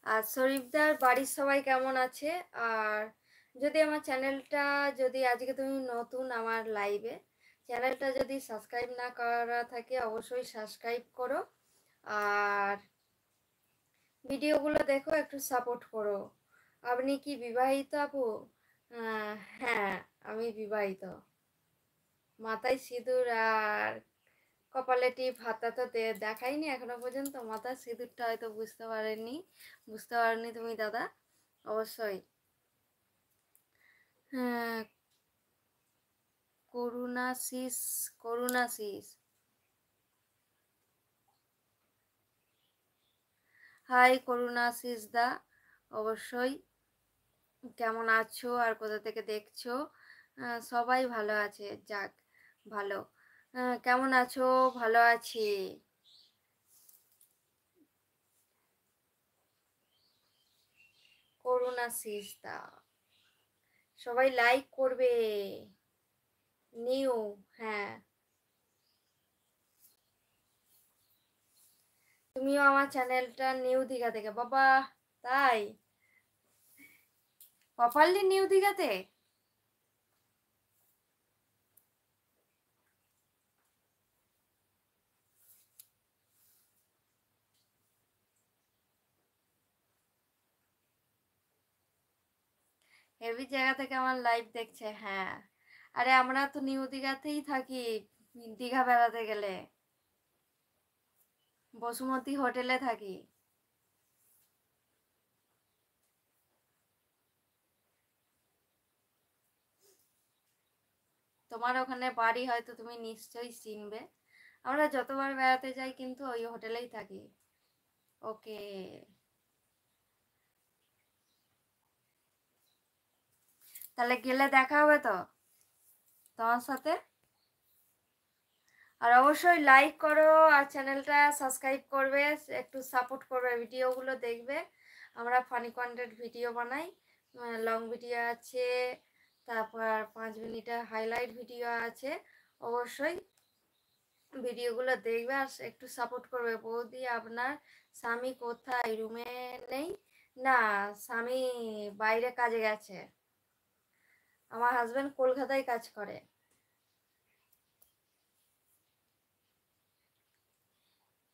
আর শরীফদার বাড়ির সবাই কেমন আছে? আর যদি আমার চ্যানেলটা, যদি আজকে তুমি নতুন আমার লাইভে, চ্যানেলটা যদি সাবস্ক্রাইব না করা থাকে অবশ্যই সাবস্ক্রাইব করো। আর ভিডিওগুলো দেখো, একটু সাপোর্ট করো। আপনি কি বিবাহিত আপু? হ্যাঁ, আমি বিবাহিত। মাথায় সিঁদুর আর কপালে টিপ, হাতটা তো দেখাইনি এখনো পর্যন্ত। মাথার সিঁদুরটা হয়তো বুঝতে পারেনি তুমি দাদা, অবশ্যই। হ্যাঁ, করুণাশিস, করুণাশিস। হাই করুণাশিস দা, অবশ্যই। কেমন আছো আর কোথা থেকে দেখছো? সবাই ভালো আছে, যাক ভালো। কেমন আছো? ভালো আছি। করুণাশিস দা, সবাই লাইক করবে। নিউ, হ্যাঁ, তুমিও আমার চ্যানেলটা নিউ দীঘা থেকে বাবা? তাই? প্রপারলি নিউ দীঘাতে? হেভি জায়গা থেকে আমার লাইভ দেখছে, হ্যাঁ। আরে আমরা তো নিউ দীঘাতেই থাকি, দীঘা বেড়াতে গেলে বসুমতী হোটেলে থাকি। তোমার ওখানে বাড়ি হয়তো তুমি নিশ্চয়ই চিনবে। আমরা যতবার বেড়াতে যাই কিন্তু ওই হোটেলেই থাকি। ওকে, তাহলে গেলে দেখা হবে তো তোমার সাথে। আর অবশ্যই লাইক করো, আর চ্যানেলটা সাবস্ক্রাইব করবে, একটু সাপোর্ট করবে, ভিডিওগুলো দেখবে। আমরা ফানি কন্টেন্ট ভিডিও বানাই, লং ভিডিও আছে, তারপর 5 মিনিটের হাইলাইট ভিডিও আছে। অবশ্যই ভিডিওগুলো দেখবে আর একটু সাপোর্ট করবে। বৌদি আপনার স্বামী কোথায়? রুমে নেই? না, স্বামী বাইরে কাজে গেছে। আমার হাজবেন্ড কলকাতায় কাজ করে।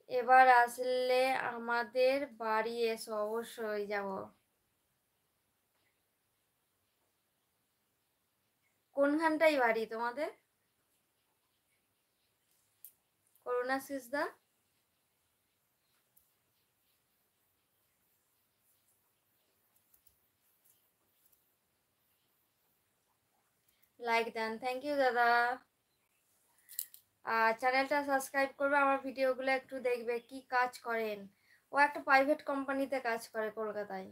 এবার আসলে আমাদের বাড়ি এসো, অবশ্যই যাব। কোনখানটাই বাড়ি তোমাদের? করুণা সিসদা, লাইক দেন, থ্যাংক ইউ দাদা। আর চ্যানেলটা সাবস্ক্রাইব করবে, আমার ভিডিওগুলো একটু দেখবে। কি কাজ করেন? ও একটা প্রাইভেট কোম্পানিতে কাজ করে কলকাতায়।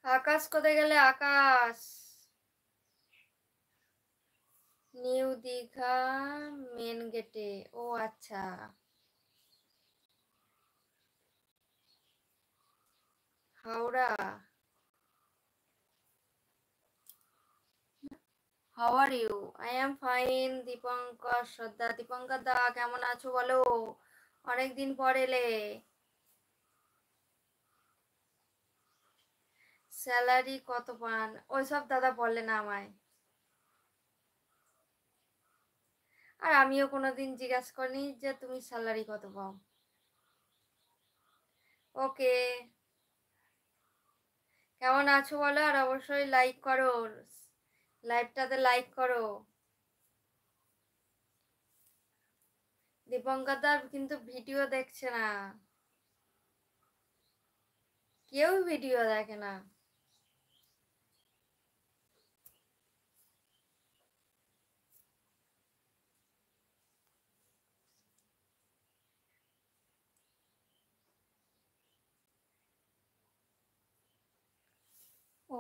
আকাশ কোথায় গেলে? আকাশ নিউ দীঘা মেন গেটে। ও আচ্ছা, Howrah. How are you? I am fine. Dipankar Sardar, Dipankar দা কেমন আছো বলো? অনেকদিন পর এলে। স্যালারি কত পান? ওইসব দাদা বলে না আমায়। আর আমিও কোনোদিন জিজ্ঞাসা করিনি যে তুমি স্যালারি কত পাও। ওকে, কেমন আছো বলো, আর অবশ্যই লাইক করো, লাইভটাতে লাইক করো। দীপঙ্কর দার কিন্তু ভিডিও দেখছে না, কেউ ভিডিও দেখে না। ও,